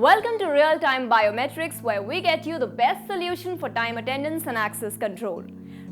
Welcome to Realtime Biometrics, where we get you the best solution for time attendance and access control.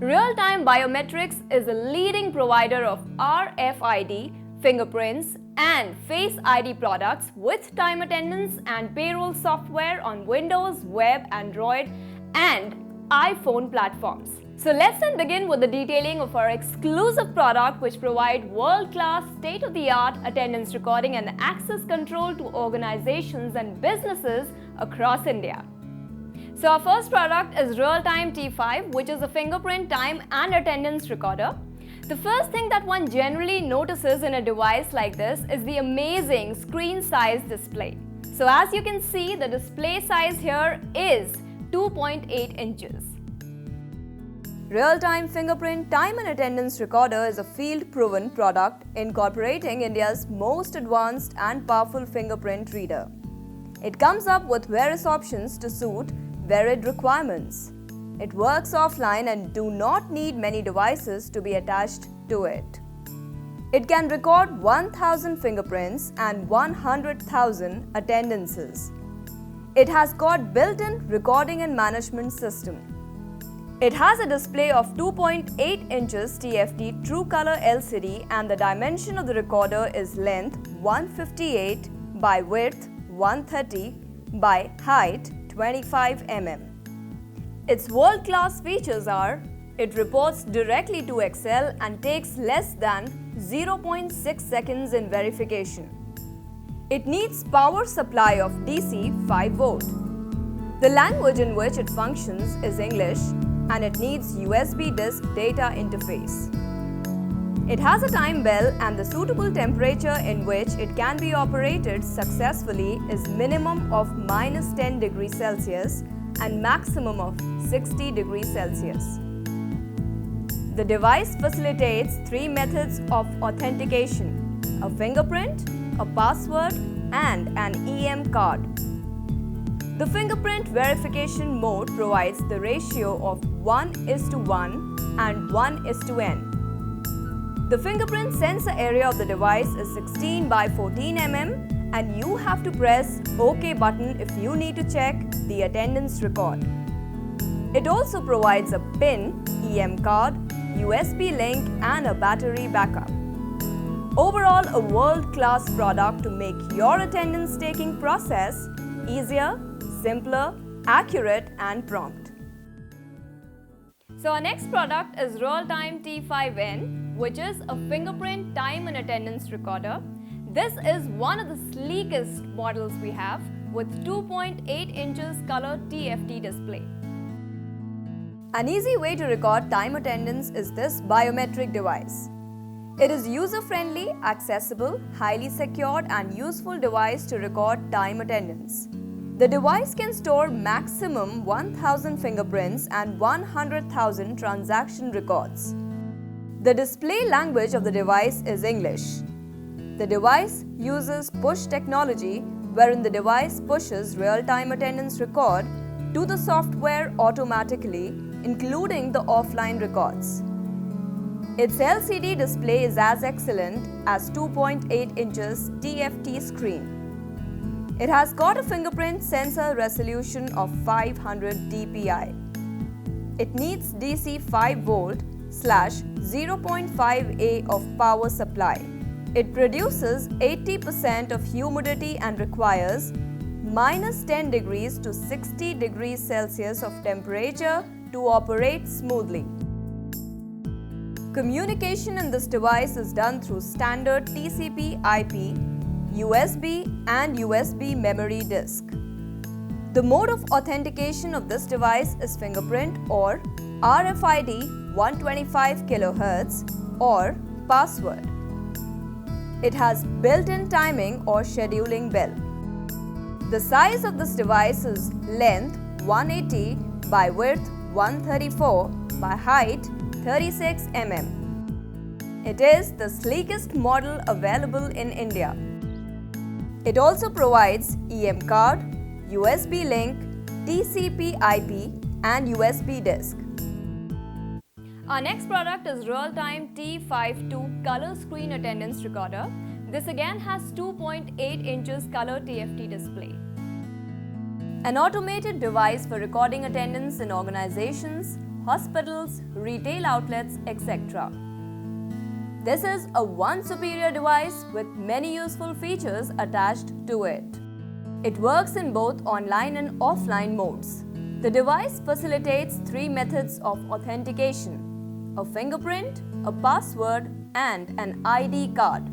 Realtime Biometrics is a leading provider of RFID, fingerprints, and Face ID products with time attendance and payroll software on Windows, web, Android, and iPhone platforms. So let's then begin with the detailing of our exclusive product, which provide world-class, state-of-the-art attendance recording and access control to organizations and businesses across India. So our first product is Realtime T5, which is a fingerprint time and attendance recorder. The first thing that one generally notices in a device like this is the amazing screen size display. So as you can see, the display size here is 2.8 inches. Realtime Fingerprint Time and Attendance Recorder is a field-proven product incorporating India's most advanced and powerful fingerprint reader. It comes up with various options to suit varied requirements. It works offline and do not need many devices to be attached to it. It can record 1,000 fingerprints and 100,000 attendances. It has got built-in recording and management system. It has a display of 2.8 inches TFT True Color LCD, and the dimension of the recorder is length 158 by width 130 by height 25 mm. Its world-class features are: it reports directly to Excel and takes less than 0.6 seconds in verification. It needs power supply of DC 5 volt. The language in which it functions is English, and it needs USB disk data interface. It has a time bell, and the suitable temperature in which it can be operated successfully is minimum of -10 degrees Celsius and maximum of 60 degrees Celsius. The device facilitates 3 methods of authentication: a fingerprint, a password, and an EM card. The fingerprint verification mode provides the ratio of 1:1 and 1:n. The fingerprint sensor area of the device is 16 by 14 mm, and you have to press OK button if you need to check the attendance record. It also provides a PIN, EM card, USB link, and a battery backup. Overall, a world-class product to make your attendance taking process easier, simpler, accurate, and prompt. So our next product is Realtime T5N, which is a fingerprint time and attendance recorder. This is one of the sleekest models we have, with 2.8 inches color TFT display. An easy way to record time attendance is this biometric device. It is user-friendly, accessible, highly secured, and useful device to record time attendance. The device can store maximum 1,000 fingerprints and 100,000 transaction records. The display language of the device is English. The device uses push technology, wherein the device pushes real-time attendance record to the software automatically, including the offline records. Its LCD display is as excellent as 2.8 inches TFT screen. It has got a fingerprint sensor resolution of 500 dpi. It needs DC 5 volt / 0.5 A of power supply. It produces 80% of humidity and requires -10 degrees to 60 degrees Celsius of temperature to operate smoothly. Communication in this device is done through standard TCP/IP, USB, and USB memory disk. The mode of authentication of this device is fingerprint or RFID 125 kHz or password. It has built-in timing or scheduling bell. The size of this device is length 180 by width 134 by height 36 mm. It is the sleekest model available in India. It also provides EM card, USB link, TCP/IP, and USB disk. Our next product is Realtime T52 Color Screen Attendance Recorder. This again has 2.8 inches color TFT display. An automated device for recording attendance in organizations, hospitals, retail outlets, etc. This is a one superior device with many useful features attached to it. It works in both online and offline modes. The device facilitates three methods of authentication: a fingerprint, a password, and an ID card.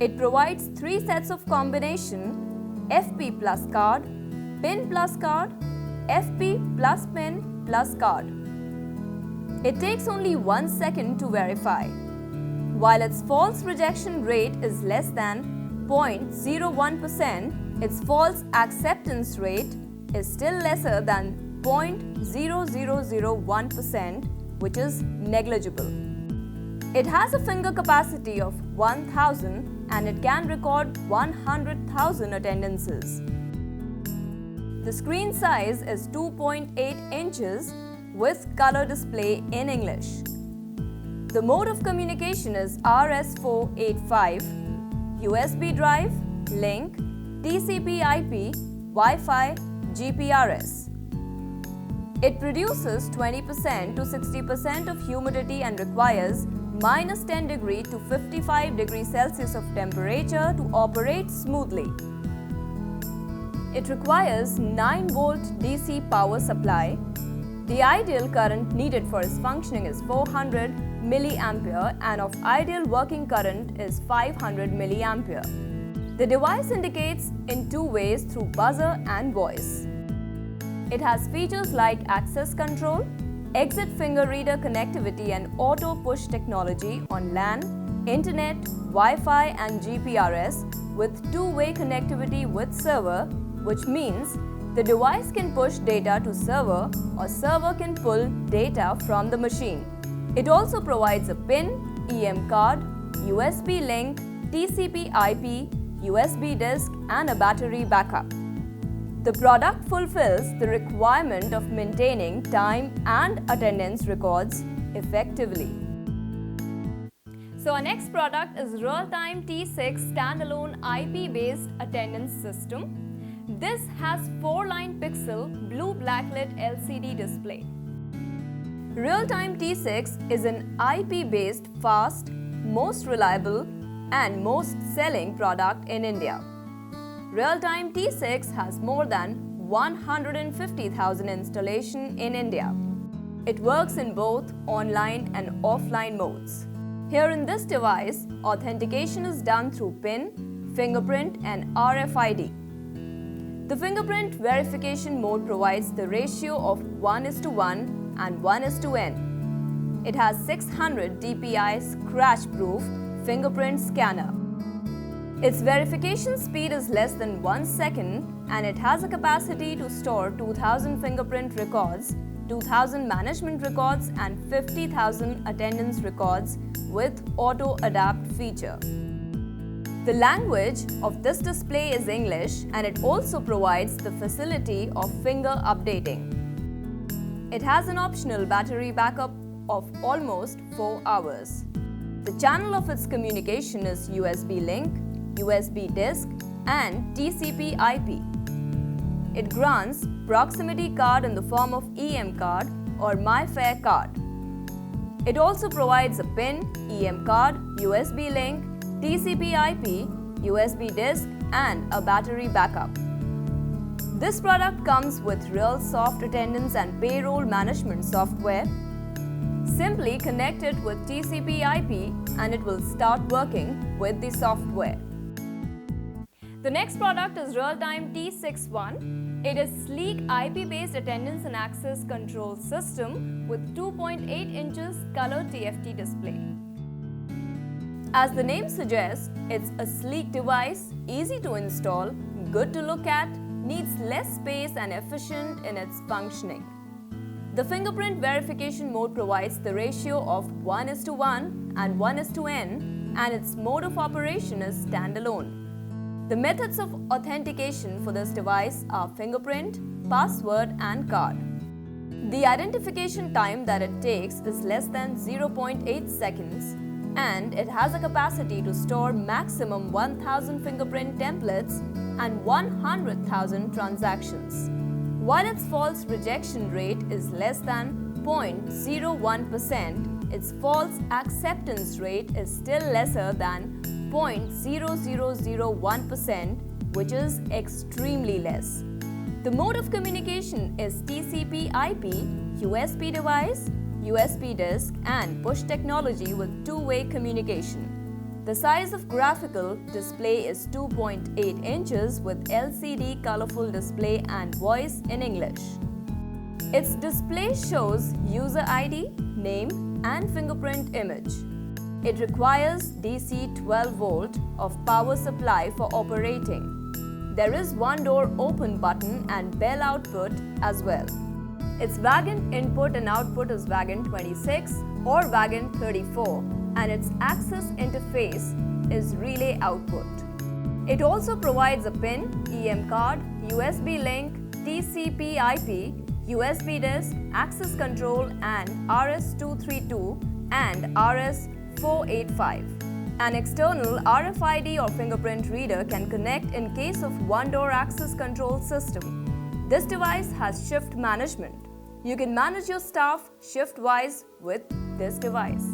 It provides three sets of combination: FP plus card, PIN plus card, FP plus PIN plus card. It takes only 1 second to verify. While its false rejection rate is less than 0.01%, its false acceptance rate is still lesser than 0.0001%, which is negligible. It has a finger capacity of 1000 and it can record 100,000 attendances. The screen size is 2.8 inches with color display in English. The mode of communication is RS485, USB drive, link, TCP/IP, Wi-Fi, GPRS. It produces 20% to 60% of humidity and requires -10 degree to 55 degrees Celsius of temperature to operate smoothly. It requires 9-volt DC power supply. The ideal current needed for its functioning is 400 milliampere and of ideal working current is 500 milliampere. The device indicates in two ways through buzzer and voice. It has features like access control, exit finger reader connectivity and auto push technology on LAN, Internet, Wi-Fi and GPRS with two-way connectivity with server, which means the device can push data to server or server can pull data from the machine. It also provides a PIN, EM card, USB link, TCP/IP, USB disk and a battery backup. The product fulfills the requirement of maintaining time and attendance records effectively. So our next product is Realtime T6 standalone IP-based attendance system. This has 4-line pixel blue blacklit LCD display. Realtime T6 is an IP-based, fast, most reliable and most selling product in India. Realtime T6 has more than 150,000 installations in India. It works in both online and offline modes. Here in this device, authentication is done through PIN, fingerprint and RFID. The fingerprint verification mode provides the ratio of 1:1 and 1:n. It has 600 dpi scratch-proof fingerprint scanner. Its verification speed is less than 1 second and it has a capacity to store 2000 fingerprint records, 2000 management records and 50,000 attendance records with auto adapt feature. The language of this display is English and it also provides the facility of finger updating. It has an optional battery backup of almost 4 hours. The channel of its communication is USB link, USB disk and TCP/IP. It grants proximity card in the form of EM card or MyFair card. It also provides a PIN, EM card, USB link, TCP/IP, USB disk and a battery backup. This product comes with RealSoft attendance and payroll management software. Simply connect it with TCP/IP and it will start working with the software. The next product is Realtime T61. It is sleek IP-based attendance and access control system with 2.8 inches color TFT display. As the name suggests, it's a sleek device, easy to install, good to look at, needs less space and efficient in its functioning. The fingerprint verification mode provides the ratio of 1:1 and 1:n and its mode of operation is standalone. The methods of authentication for this device are fingerprint, password and card. The identification time that it takes is less than 0.8 seconds and it has a capacity to store maximum 1000 fingerprint templates and 100,000 transactions. While its false rejection rate is less than 0.01%, its false acceptance rate is still lesser than 0.0001%, which is extremely less. The mode of communication is TCP/IP, USB device, USB disk, and push technology with two-way communication. The size of graphical display is 2.8 inches with LCD colorful display and voice in English. Its display shows user ID, name, and fingerprint image. It requires DC 12 volt of power supply for operating. There is one door open button and bell output as well. Its wagon input and output is wagon 26 or wagon 34, and its access interface is relay output. It also provides a PIN, EM card, USB link, TCP/IP, USB disk, access control, and RS-232 and RS-485. An external RFID or fingerprint reader can connect in case of one-door access control system. This device has shift management. You can manage your staff shift-wise with this device.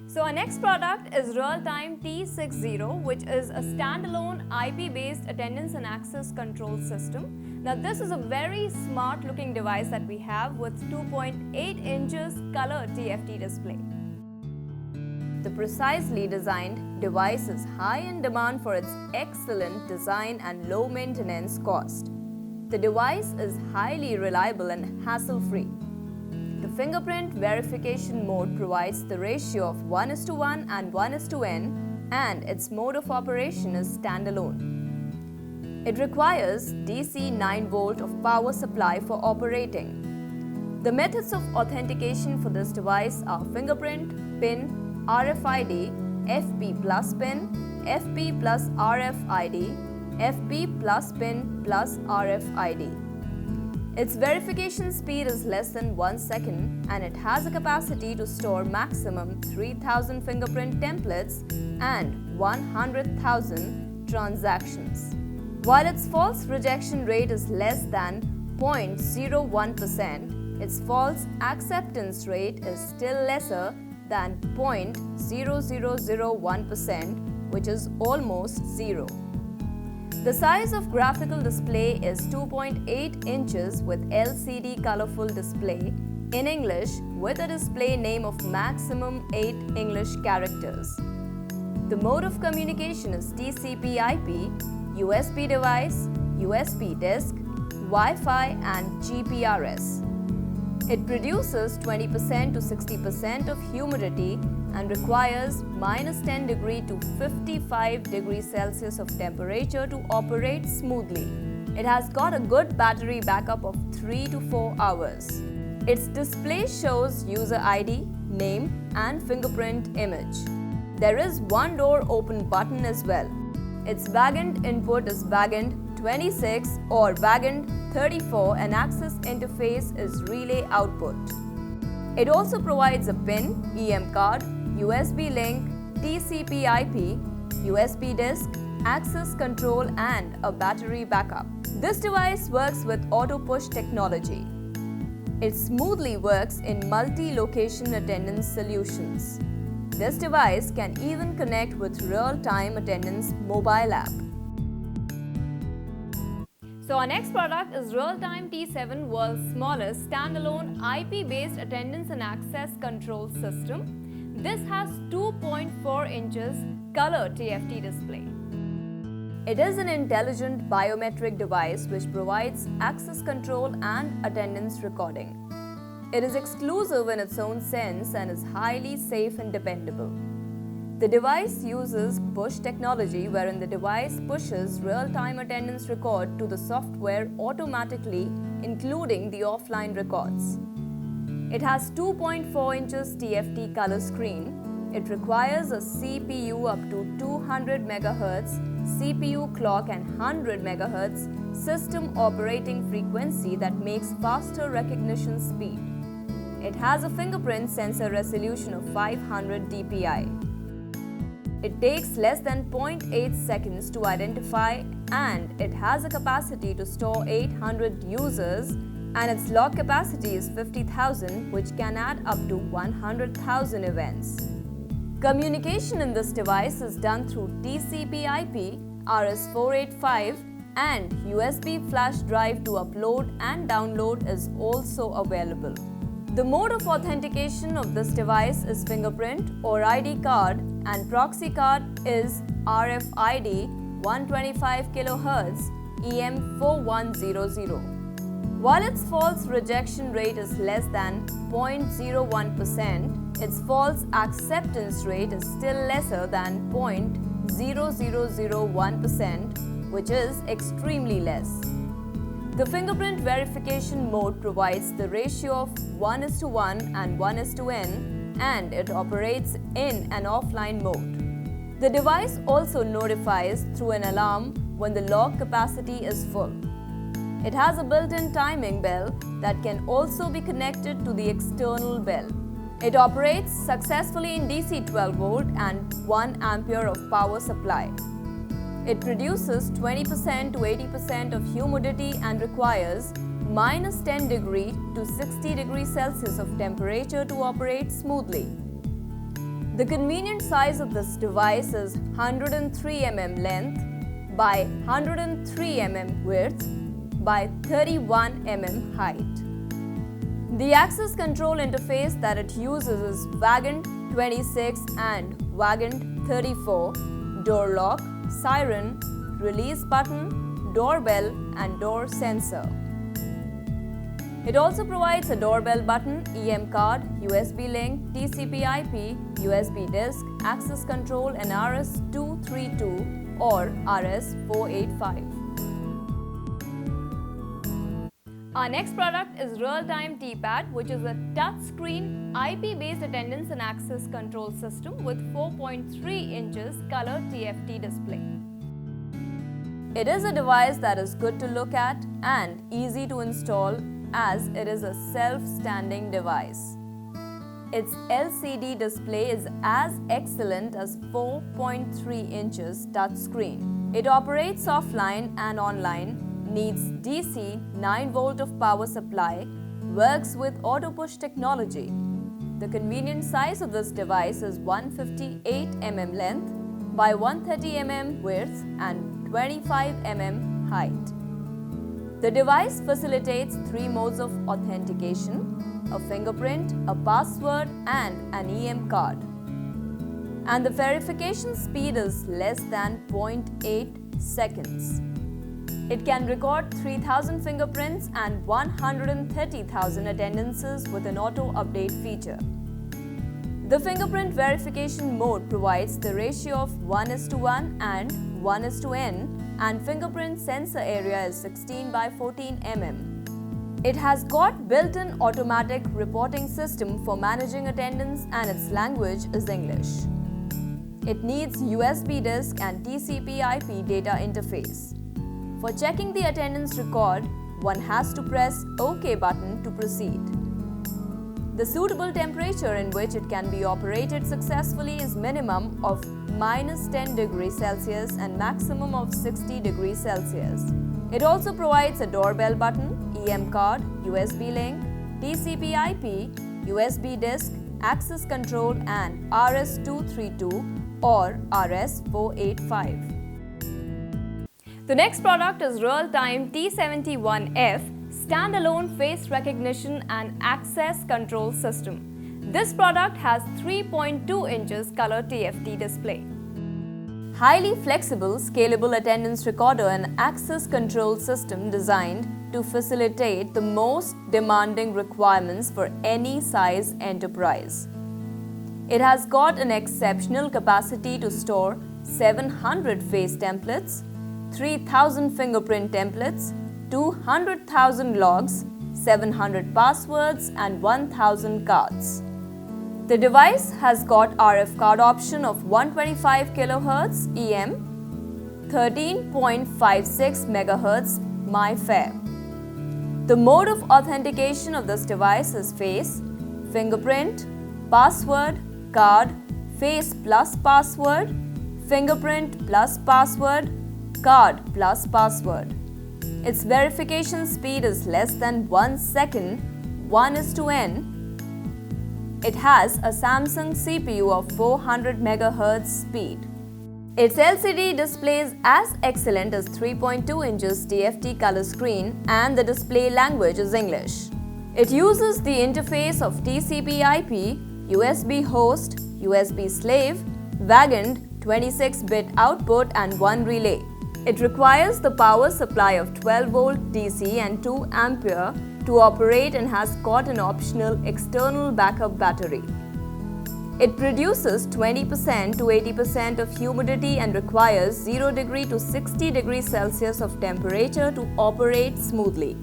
So our next product is Realtime T60, which is a standalone IP-based attendance and access control system. Now this is a very smart looking device that we have with 2.8 inches color TFT display. The precisely designed device is high in demand for its excellent design and low maintenance cost. The device is highly reliable and hassle-free. The fingerprint verification mode provides the ratio of 1:1 and 1:n, and its mode of operation is standalone. It requires DC 9 volt of power supply for operating. The methods of authentication for this device are fingerprint, PIN, RFID, FP plus PIN, FP plus RFID, FP plus PIN plus RFID. Its verification speed is less than 1 second, and it has a capacity to store maximum 3000 fingerprint templates and 100,000 transactions. While its false rejection rate is less than 0.01%, its false acceptance rate is still lesser than 0.0001%, which is almost zero. The size of graphical display is 2.8 inches with LCD colorful display in English with a display name of maximum 8 English characters. The mode of communication is TCP/IP, USB device, USB disk, Wi-Fi, and GPRS. It produces 20% to 60% of humidity and requires -10 degree to 55 degrees Celsius of temperature to operate smoothly. It has got a good battery backup of 3 to 4 hours. Its display shows user ID, name, and fingerprint image. There is one door open button as well. Its wagon input is wagon 26 or wagon 34, and access interface is relay output. It also provides a PIN, EM card, USB link, TCP/IP, USB disk, access control, and a battery backup. This device works with auto push technology. It smoothly works in multi-location attendance solutions. This device can even connect with Realtime Attendance mobile app. So our next product is Realtime T7, world's smallest standalone IP-based attendance and access control system. This has 2.4 inches color TFT display. It is an intelligent biometric device which provides access control and attendance recording. It is exclusive in its own sense and is highly safe and dependable. The device uses push technology, wherein the device pushes real-time attendance record to the software automatically, including the offline records. It has 2.4 inches TFT color screen. It requires a CPU up to 200 MHz, CPU clock and 100 MHz system operating frequency that makes faster recognition speed. It has a fingerprint sensor resolution of 500 dpi. It takes less than 0.8 seconds to identify, and it has a capacity to store 800 users, and its log capacity is 50,000, which can add up to 100,000 events. Communication in this device is done through TCP/IP, RS-485, and USB flash drive to upload and download is also available. The mode of authentication of this device is fingerprint or ID card, and proxy card is RFID 125 kHz EM4100. While its false rejection rate is less than 0.01%, its false acceptance rate is still lesser than 0.0001%, which is extremely less. The fingerprint verification mode provides the ratio of 1:1 and 1:n, and it operates in an offline mode. The device also notifies through an alarm when the log capacity is full. It has a built-in timing bell that can also be connected to the external bell. It operates successfully in DC 12 volt and 1 ampere of power supply. It produces 20% to 80% of humidity and requires -10 degree to 60 degrees Celsius of temperature to operate smoothly. The convenient size of this device is 103 mm length by 103 mm width by 31 mm height. The access control interface that it uses is Wagon 26 and Wagon 34, door lock, siren, release button, doorbell, and door sensor. It also provides a doorbell button, EM card, USB link, TCP/IP, USB disk, access control, and RS-232 or RS-485. Our next product is Realtime T-Pad, which is a touchscreen IP-based attendance and access control system with 4.3 inches color TFT display. It is a device that is good to look at and easy to install as it is a self-standing device. Its LCD display is as excellent as 4.3 inches touchscreen. It operates offline and online, needs DC 9 volt of power supply, works with auto push technology. The convenient size of this device is 158 mm length by 130 mm width and 25 mm height. The device facilitates 3 modes of authentication: a fingerprint, a password, and an EM card. And the verification speed is less than 0.8 seconds. It can record 3,000 fingerprints and 130,000 attendances with an auto-update feature. The fingerprint verification mode provides the ratio of 1:1 and 1:n, and fingerprint sensor area is 16 by 14 mm. It has got built-in automatic reporting system for managing attendance, and its language is English. It needs USB disk and TCP/IP data interface. For checking the attendance record, one has to press OK button to proceed. The suitable temperature in which it can be operated successfully is minimum of -10 degrees Celsius and maximum of 60 degrees Celsius. It also provides a doorbell button, EM card, USB link, TCP/IP, USB disk, access control, and RS-232 or RS-485. The next product is Realtime T71F Standalone Face Recognition and Access Control System. This product has 3.2 inches color TFT display. Highly flexible, scalable attendance recorder and access control system designed to facilitate the most demanding requirements for any size enterprise. It has got an exceptional capacity to store 700 face templates, 3,000 fingerprint templates, 200,000 logs, 700 passwords, and 1,000 cards. The device has got RF card option of 125 kHz EM, 13.56 MHz MyFair. The mode of authentication of this device is face, fingerprint, password, card, face plus password, fingerprint plus password, card plus password. Its verification speed is less than 1 second, 1:n. It has a Samsung CPU of 400 MHz speed. Its LCD display is as excellent as 3.2 inches TFT color screen and the display language is English. It uses the interface of TCP/IP, USB host, USB slave, wagoned 26-bit output and one relay. It requires the power supply of 12-volt DC and 2 ampere to operate and has got an optional external backup battery. It produces 20% to 80% of humidity and requires 0 degree to 60 degrees Celsius of temperature to operate smoothly.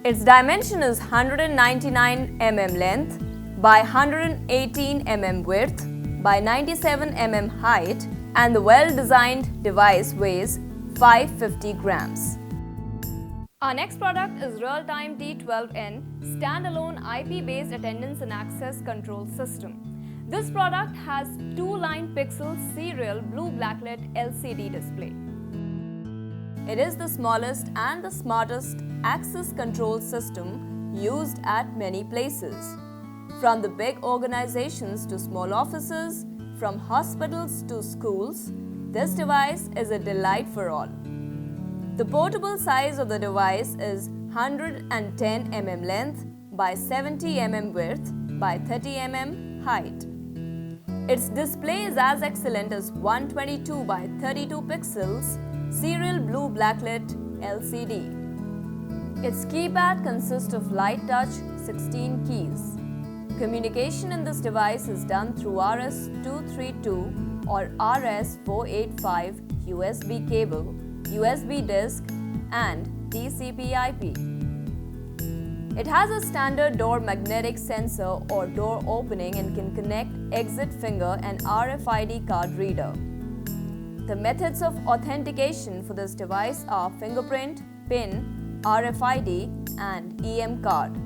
Its dimension is 199 mm length by 118 mm width by 97 mm height, and the well-designed device weighs 550 grams. Our next product is Realtime T12N standalone IP-based attendance and access control system. This product has 2-line pixel serial blue backlit LCD display. It is the smallest and the smartest access control system used at many places. From the big organizations to small offices, from hospitals to schools, this device is a delight for all. The portable size of the device is 110 mm length by 70 mm width by 30 mm height. Its display is as excellent as 122 by 32 pixels serial blue backlit LCD. Its keypad consists of light touch 16 keys. Communication in this device is done through RS-232 or RS-485 USB cable, USB disc and TCP/IP. It has a standard door magnetic sensor or door opening and can connect exit finger and RFID card reader. The methods of authentication for this device are fingerprint, PIN, RFID and EM card.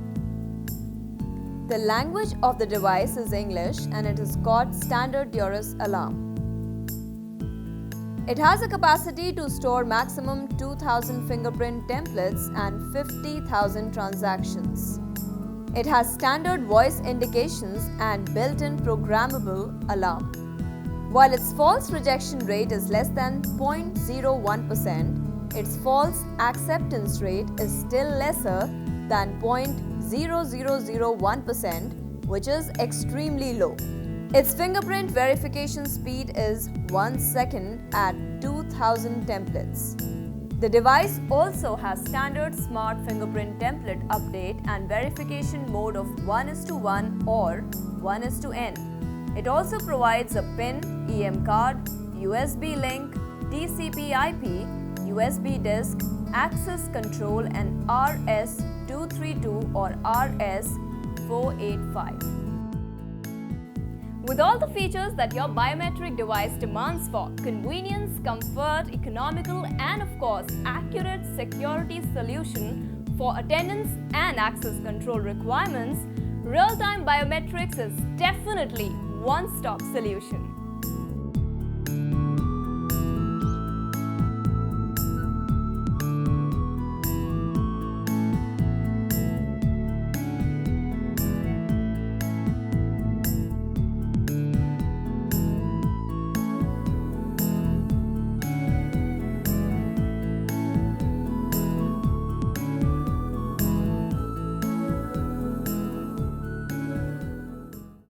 The language of the device is English and it has got standard Duress alarm. It has a capacity to store maximum 2,000 fingerprint templates and 50,000 transactions. It has standard voice indications and built-in programmable alarm. While its false rejection rate is less than 0.01%, its false acceptance rate is still lesser than 0.0001%, which is extremely low. Its fingerprint verification speed is 1 second at 2,000 templates. The device also has standard smart fingerprint template update and verification mode of 1:1 or 1:n. It also provides a PIN, EM card, USB link, TCP/IP, USB disk, access control and RS-232 or RS-485. With all the features that your biometric device demands for convenience, comfort, economical and of course accurate security solution for attendance and access control requirements, Realtime Biometrics is definitely one-stop solution.